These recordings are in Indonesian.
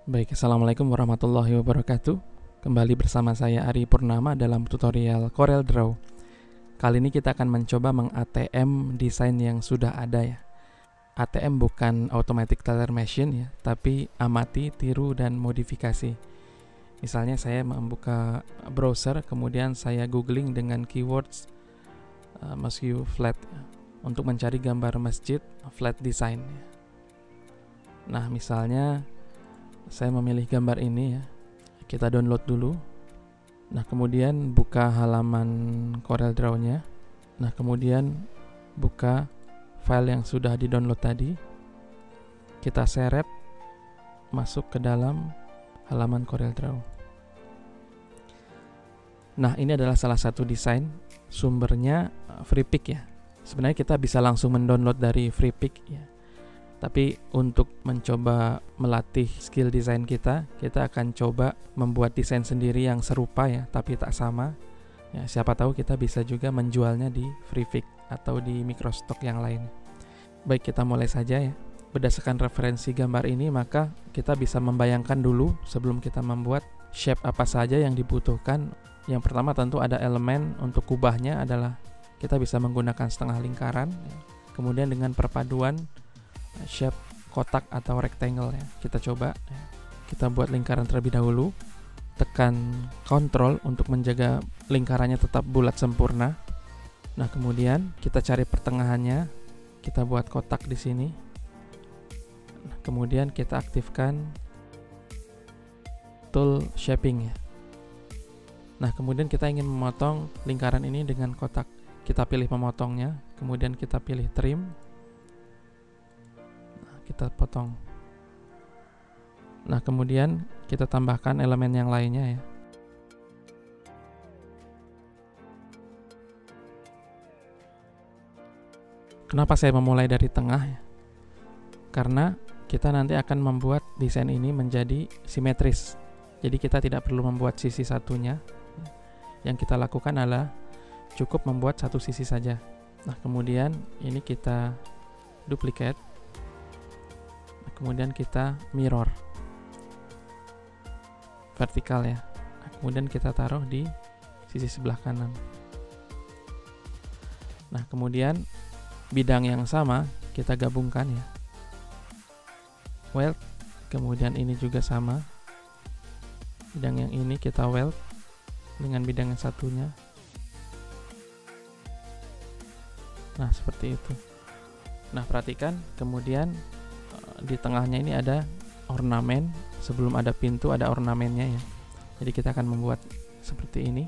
Baik, Assalamualaikum warahmatullahi wabarakatuh. Kembali bersama saya Ari Purnama dalam tutorial CorelDRAW. Kali ini kita akan mencoba meng-ATM desain yang sudah ada ya. ATM bukan Automatic Teller Machine ya, tapi amati, tiru, dan modifikasi. Misalnya saya membuka browser, kemudian saya googling dengan keywords Masjid Flat ya, untuk mencari gambar masjid flat design ya. Nah, misalnya saya memilih gambar ini ya. Kita download dulu. Nah, kemudian buka halaman CorelDRAW-nya. Nah, kemudian buka file yang sudah di-download tadi. Kita seret masuk ke dalam halaman CorelDRAW. Nah, ini adalah salah satu desain, sumbernya FreePic ya. Sebenarnya kita bisa langsung mendownload dari FreePic ya. Tapi untuk mencoba melatih skill desain kita akan coba membuat desain sendiri yang serupa ya, tapi tak sama. Ya, siapa tahu kita bisa juga menjualnya di FreePic atau di Microstock yang lain. Baik, kita mulai saja ya. Berdasarkan referensi gambar ini, maka kita bisa membayangkan dulu sebelum kita membuat shape apa saja yang dibutuhkan. Yang pertama tentu ada elemen untuk kubahnya adalah kita bisa menggunakan setengah lingkaran ya. Kemudian dengan perpaduan shape kotak atau rectangle ya. Kita coba ya. Kita buat lingkaran terlebih dahulu. Tekan Ctrl untuk menjaga lingkarannya tetap bulat sempurna. Nah, kemudian kita cari pertengahannya. Kita buat kotak di sini. Nah, kemudian kita aktifkan tool shaping ya. Nah, kemudian kita ingin memotong lingkaran ini dengan kotak. Kita pilih pemotongnya, kemudian kita pilih trim. Kita potong. Nah, kemudian kita tambahkan elemen yang lainnya ya. Kenapa saya memulai dari tengah ya? Karena kita nanti akan membuat desain ini menjadi simetris. Jadi kita tidak perlu membuat sisi satunya. Yang kita lakukan adalah cukup membuat satu sisi saja. Nah, kemudian ini kita duplicate. Kemudian kita mirror vertikal ya. Nah, kemudian kita taruh di sisi sebelah kanan. Nah, kemudian bidang yang sama kita gabungkan ya. Weld, kemudian ini juga sama. Bidang yang ini kita weld dengan bidang yang satunya. Nah, seperti itu. Nah, perhatikan kemudian di tengahnya ini ada ornamen. Sebelum ada pintu ada ornamennya ya. Jadi kita akan membuat seperti ini.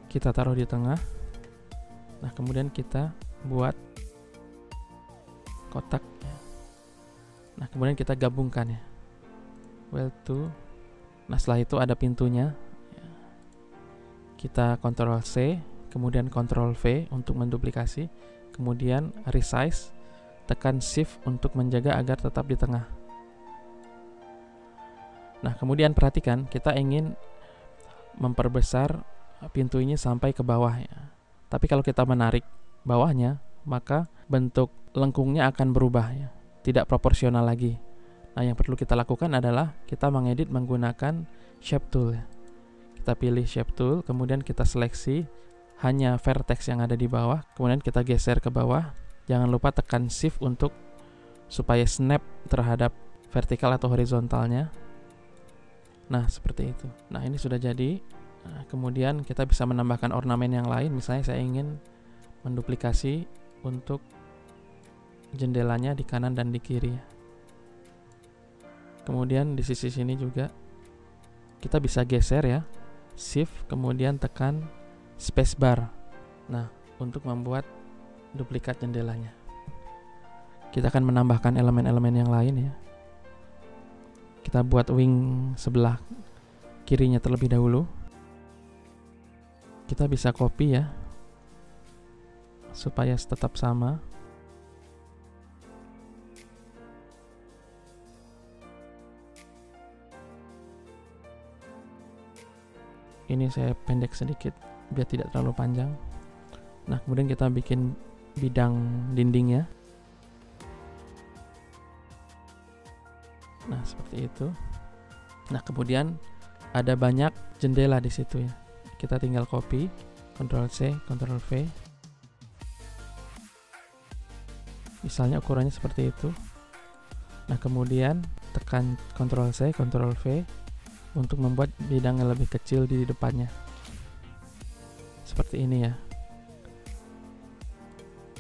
Kita taruh di tengah. Nah, kemudian kita buat kotak ya. Nah, kemudian kita gabungkan ya. Weld to. Nah, setelah itu ada pintunya ya. Kita Ctrl C, kemudian Ctrl V untuk menduplikasi. Kemudian resize, tekan shift untuk menjaga agar tetap di tengah. Nah, kemudian perhatikan kita ingin memperbesar pintu ini sampai ke bawah ya. Tapi kalau kita menarik bawahnya, maka bentuk lengkungnya akan berubah ya, tidak proporsional lagi. Nah, yang perlu kita lakukan adalah kita mengedit menggunakan shape tool ya. Kita pilih shape tool, kemudian kita seleksi hanya vertex yang ada di bawah, kemudian kita geser ke bawah. Jangan lupa tekan shift untuk supaya snap terhadap vertikal atau horizontalnya. Nah, seperti itu. Nah, ini sudah jadi. Nah, kemudian kita bisa menambahkan ornamen yang lain. Misalnya saya ingin menduplikasi untuk jendelanya di kanan dan di kiri. Kemudian di sisi sini juga kita bisa geser ya. Shift kemudian tekan spacebar. Nah, untuk membuat duplikat jendelanya. Kita akan menambahkan elemen-elemen yang lain ya. Kita buat wing sebelah kirinya terlebih dahulu. Kita bisa copy ya, supaya tetap sama. Ini saya pendek sedikit biar tidak terlalu panjang. Nah, kemudian kita bikin bidang dindingnya. Nah, seperti itu. Nah, kemudian ada banyak jendela di situ ya. Kita tinggal copy, Ctrl C, Ctrl V. Misalnya ukurannya seperti itu. Nah, kemudian tekan Ctrl C, Ctrl V untuk membuat bidang yang lebih kecil di depannya. Seperti ini ya.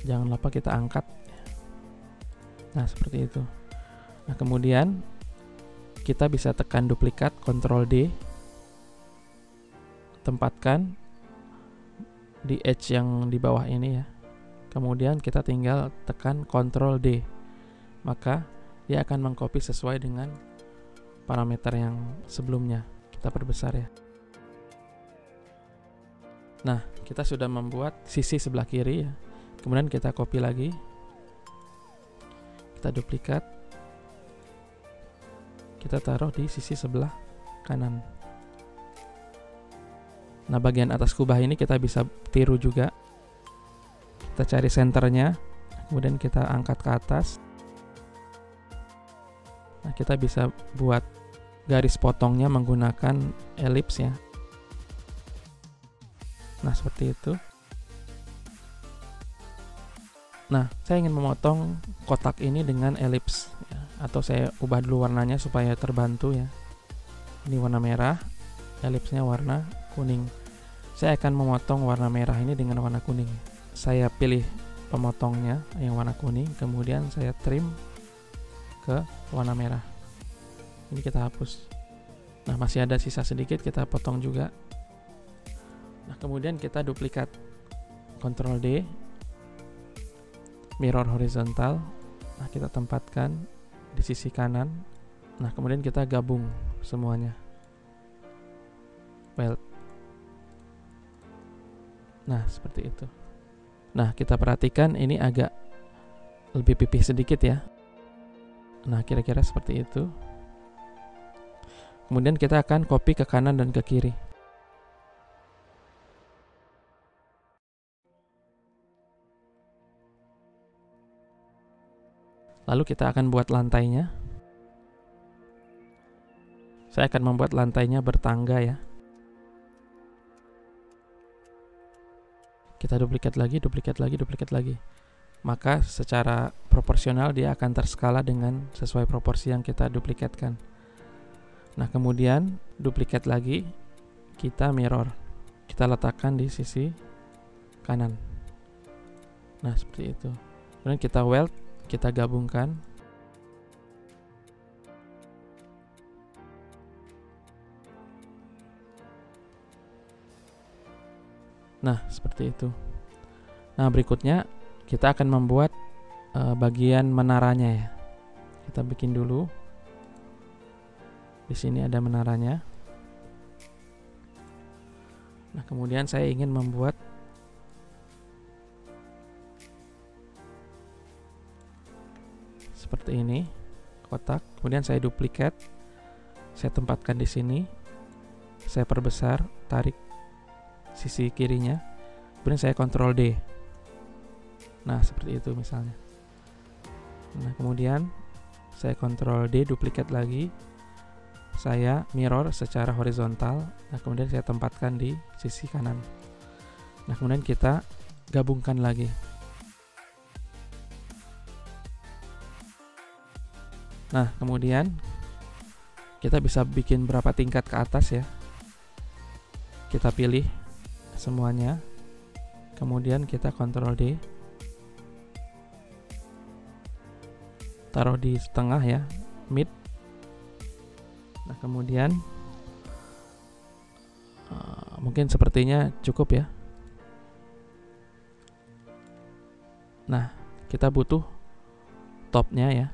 Jangan lupa kita angkat. Nah, seperti itu. Nah, kemudian kita bisa tekan duplikat, Ctrl D, tempatkan di edge yang di bawah ini ya. Kemudian kita tinggal tekan Ctrl D, maka dia akan mengcopy sesuai dengan parameter yang sebelumnya. Kita perbesar ya. Nah, kita sudah membuat sisi sebelah kiri ya. Kemudian kita copy lagi, kita duplikat, kita taruh di sisi sebelah kanan. Nah, bagian atas kubah ini kita bisa tiru juga. Kita cari senternya, kemudian kita angkat ke atas. Nah, kita bisa buat garis potongnya menggunakan elips ya. Nah, seperti itu. Nah, saya ingin memotong kotak ini dengan elips ya, atau saya ubah dulu warnanya supaya terbantu ya. Ini warna merah, elipsnya warna kuning. Saya akan memotong warna merah ini dengan warna kuning. Saya pilih pemotongnya yang warna kuning, kemudian saya trim ke warna merah. Ini kita hapus. Nah, masih ada sisa sedikit, kita potong juga. Nah, kemudian kita duplikat, Ctrl D, mirror horizontal. Nah, kita tempatkan di sisi kanan. Nah, kemudian kita gabung semuanya. Weld. Nah, seperti itu. Nah, kita perhatikan ini agak lebih pipih sedikit ya. Nah, kira-kira seperti itu. Kemudian kita akan copy ke kanan dan ke kiri. Lalu kita akan buat lantainya. Saya akan membuat lantainya bertangga ya. Kita duplikat lagi, duplikat lagi, duplikat lagi. Maka secara proporsional dia akan terskala dengan sesuai proporsi yang kita duplikatkan. Nah, kemudian duplikat lagi, kita mirror. Kita letakkan di sisi kanan. Nah, seperti itu. Kemudian kita weld, kita gabungkan. Nah, seperti itu. Nah, berikutnya kita akan membuat bagian menaranya ya. Kita bikin dulu. Di sini ada menaranya. Nah, kemudian saya ingin membuat seperti ini, kotak. Kemudian saya duplikat, saya tempatkan di sini, saya perbesar, tarik sisi kirinya, kemudian saya Ctrl D. Nah, seperti itu misalnya. Nah, kemudian saya Ctrl D, duplikat lagi, saya mirror secara horizontal. Nah, kemudian saya tempatkan di sisi kanan. Nah, kemudian kita gabungkan lagi. Nah, kemudian kita bisa bikin berapa tingkat ke atas ya. Kita pilih semuanya. Kemudian kita Ctrl D. Taruh di tengah ya, mid. Nah, kemudian mungkin sepertinya cukup ya. Nah, kita butuh topnya ya.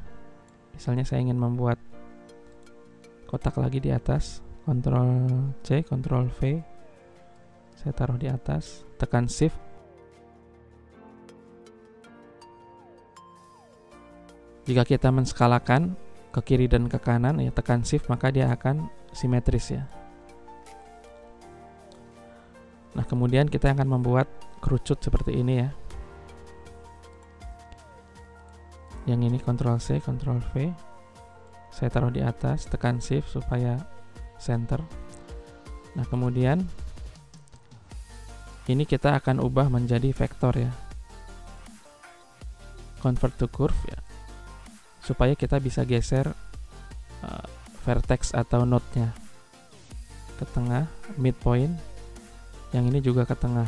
Misalnya saya ingin membuat kotak lagi di atas, Ctrl C, Ctrl V, saya taruh di atas, tekan Shift. Jika kita menskalakan ke kiri dan ke kanan, ya tekan Shift, maka dia akan simetris ya. Nah, kemudian kita akan membuat kerucut seperti ini ya. Yang ini Ctrl C, Ctrl V. Saya taruh di atas, tekan shift supaya center. Nah, kemudian ini kita akan ubah menjadi vektor ya. Convert to curve ya. Supaya kita bisa geser vertex atau node-nya ke tengah, midpoint. Yang ini juga ke tengah.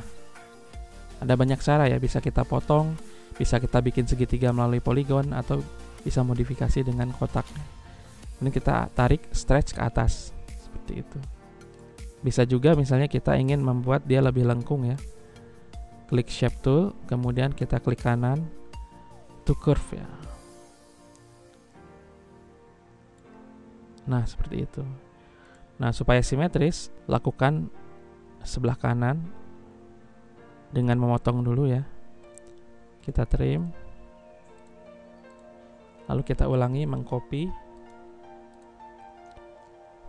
Ada banyak cara ya, bisa kita potong, bisa kita bikin segitiga melalui poligon, atau bisa modifikasi dengan kotak. Ini kita tarik, stretch ke atas seperti itu. Bisa juga misalnya kita ingin membuat dia lebih lengkung ya. Klik shape tool, kemudian kita klik kanan to curve ya. Nah, seperti itu. Nah, supaya simetris, lakukan sebelah kanan dengan memotong dulu ya. Kita trim. Lalu kita ulangi mengcopy.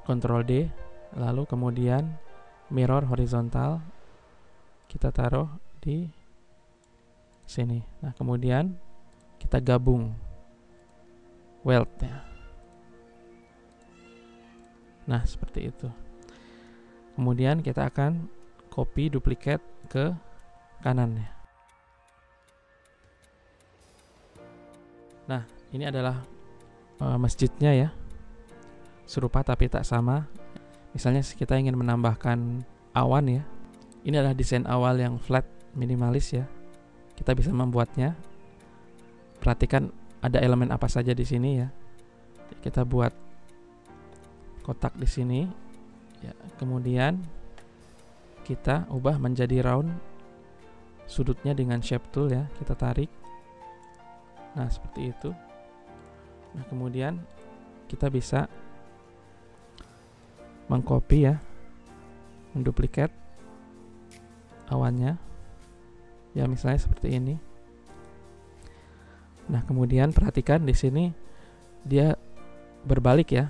Ctrl D, lalu kemudian mirror horizontal kita taruh di sini. Nah, kemudian kita gabung weld ya. Nah, seperti itu. Kemudian kita akan copy duplicate ke kanan ya. Nah, ini adalah masjidnya ya. Serupa tapi tak sama. Misalnya kita ingin menambahkan awan ya. Ini adalah desain awal yang flat, minimalis ya. Kita bisa membuatnya. Perhatikan ada elemen apa saja di sini ya. Kita buat kotak di sini. Ya, kemudian kita ubah menjadi round. Sudutnya dengan shape tool ya, kita tarik. Nah, seperti itu. Nah, kemudian kita bisa mengcopy ya, menduplikat awannya ya, misalnya seperti ini. Nah, kemudian perhatikan di sini dia berbalik ya,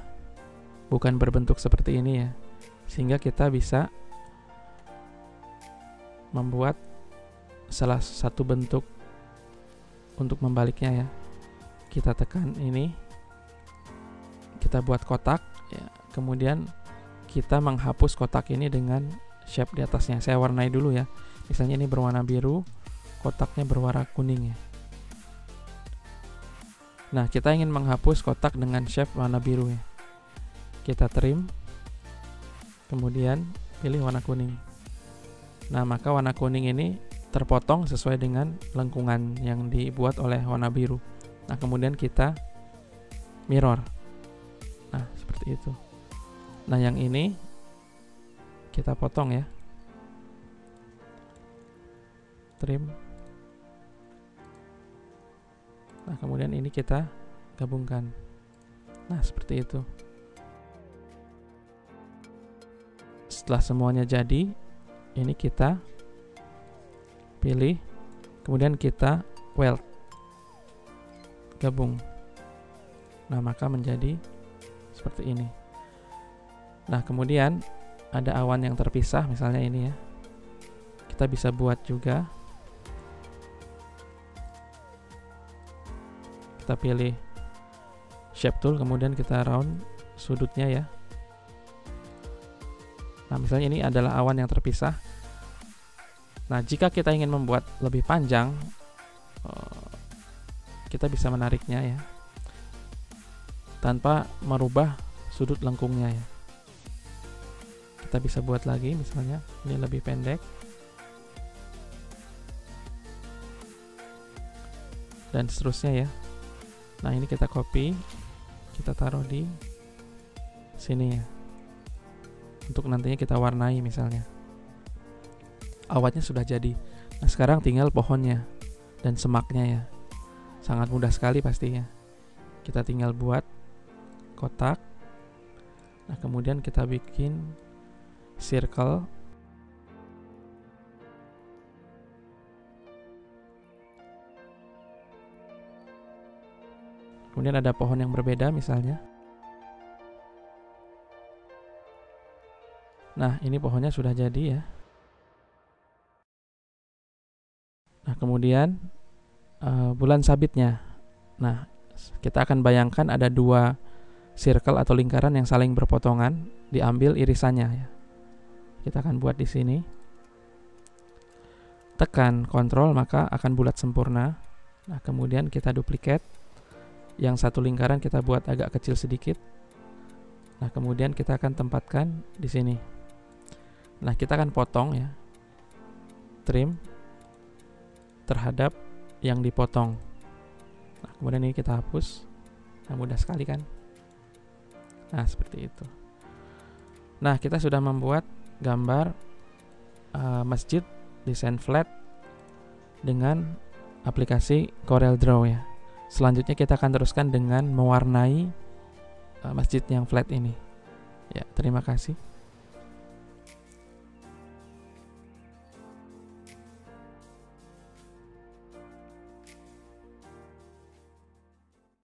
bukan berbentuk seperti ini ya, sehingga kita bisa membuat salah satu bentuk untuk membaliknya ya. Kita tekan ini, kita buat kotak ya, kemudian kita menghapus kotak ini dengan shape di atasnya. Saya warnai dulu ya. Misalnya ini berwarna biru, kotaknya berwarna kuning ya. Nah, kita ingin menghapus kotak dengan shape warna biru ya. Kita trim, kemudian pilih warna kuning. Nah, maka warna kuning ini terpotong sesuai dengan lengkungan yang dibuat oleh warna biru. Nah, kemudian kita mirror. Nah, seperti itu. Nah, yang ini kita potong ya. Trim. Nah, kemudian ini kita gabungkan. Nah, seperti itu. Setelah semuanya jadi, ini kita pilih, kemudian kita weld. Gabung. Nah, maka menjadi seperti ini. Nah, kemudian ada awan yang terpisah, misalnya ini ya. Kita bisa buat juga. Kita pilih shape tool, kemudian kita round sudutnya ya. Nah, misalnya ini adalah awan yang terpisah. Nah, jika kita ingin membuat lebih panjang, kita bisa menariknya ya, tanpa merubah sudut lengkungnya ya. Kita bisa buat lagi, misalnya ini lebih pendek, dan seterusnya ya. Nah, ini kita copy, kita taruh di sini ya, untuk nantinya kita warnai misalnya. Awannya sudah jadi. Nah, sekarang tinggal pohonnya dan semaknya ya. Sangat mudah sekali pastinya. Kita tinggal buat kotak. Nah, kemudian kita bikin circle. Kemudian ada pohon yang berbeda misalnya. Nah, ini pohonnya sudah jadi ya. Nah, kemudian bulan sabitnya. Nah, kita akan bayangkan ada dua circle atau lingkaran yang saling berpotongan, diambil irisannya ya. Kita akan buat di sini. Tekan Ctrl maka akan bulat sempurna. Nah, kemudian kita duplikat. Yang satu lingkaran kita buat agak kecil sedikit. Nah, kemudian kita akan tempatkan di sini. Nah, kita akan potong ya. Trim terhadap yang dipotong. Nah, kemudian ini kita hapus. Nah, mudah sekali kan? Nah, seperti itu. Nah, kita sudah membuat gambar masjid desain flat dengan aplikasi Corel Draw ya. Selanjutnya kita akan teruskan dengan mewarnai masjid yang flat ini. Ya, terima kasih.